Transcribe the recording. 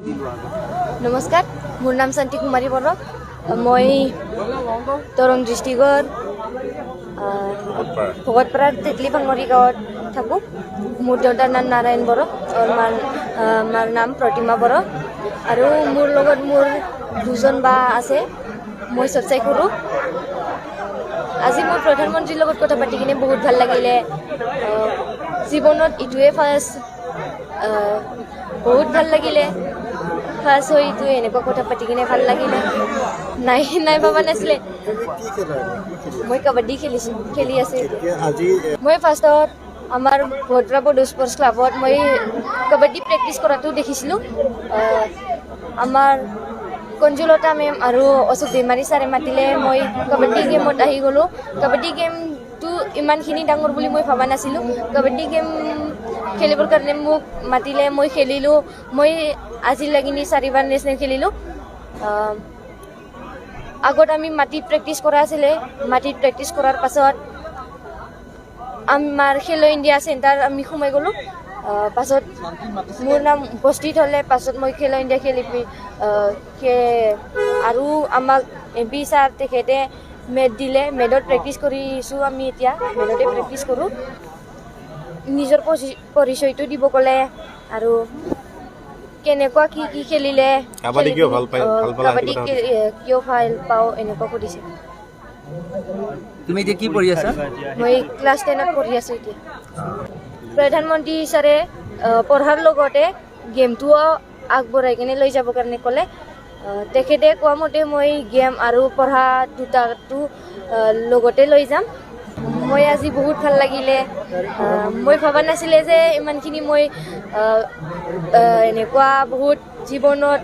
নমস্কাৰ, মোৰ নাম শান্তি কুমাৰী বড়ো। মই দৰং ডিষ্ট্ৰিক্টৰ ভকতপাৰা তেতলি ভাঙৰি গাঁৱত থাকোঁ। মোৰ দেউতাৰ নাম নাৰায়ণ বড়ো আৰু মাৰ নাম প্ৰতিমা বড়ো। আৰু মোৰ লগত মোৰ দুজন বা আছে, মই চৰ্চাই কৰোঁ। আজি মই প্ৰধানমন্ত্ৰীৰ লগত কথা পাতি কিনে বহুত ভাল লাগিলে। জীৱনত ইটোৱে ফাৰ্ষ্ট, বহুত ভাল লাগিলে। ফাৰ্ষ্ট হৈ ইটোৱে এনেকুৱা কথা পাতি কিনে ভাল লাগিলে। নাই ভাবা নাছিলে। মই কাবাডী খেলি আছোঁ। মই ফাৰ্ষ্টত আমাৰ ভদ্ৰাপদ স্পৰ্টছ ক্লাবত মই কাবাডী প্ৰেক্টিছ কৰাটো দেখিছিলোঁ। আমাৰ কঞ্জুলতা মেম আৰু অশোক বেমাৰী ছাৰে মাতিলে মই কাবাডী গেমত আহি গ'লোঁ। কাবাডী গেমটো ইমানখিনি ডাঙৰ বুলি মই ভবা নাছিলোঁ। কাবাডী গেম খেলিবৰ কাৰণে মোক মাতিলে, মই খেলিলোঁ। মই আজিলৈকে 4বাৰ নেশ্যনেল খেলিলোঁ। আগত আমি মাটিত প্ৰেক্টিছ কৰা আছিলে। মাটিত প্ৰেক্টিছ কৰাৰ পাছত আমাৰ খেলো ইণ্ডিয়া চেণ্টাৰ আমি সোমাই গ'লোঁ। পাছত মোৰ নাম উপস্থিত হ'লে, পাছত মই খেলো ইণ্ডিয়া খেলি আৰু আমাক MP ছাৰ তেখেতে মেট দিলে। মেটত প্ৰেক্টিছ কৰিছোঁ আমি। এতিয়া মেটতে প্ৰেক্টিছ কৰোঁ। নিজৰ পৰিচয়টো দিব ক'লে আৰু কেনেকুৱা কি খেলিলে, কাবাডী কিয় ভাল পাওঁ এনেকুৱা সুধিছে। তুমি এতিয়া কি পঢ়ি আছা? মই ক্লাছ 10ত পঢ়ি আছোঁ এতিয়া। প্ৰধানমন্ত্ৰী ছাৰে পঢ়াৰ লগতে গেমটোও আগবঢ়াই কিনে লৈ যাবৰ কাৰণে ক'লে। তেখেতে কোৱা মতে মই গেম আৰু পঢ়া দুটাটো লগতে লৈ যাম। মই আজি বহুত ভাল লাগিলে। মই ভবা নাছিলে যে ইমানখিনি মই এনেকুৱা বহুত জীৱনত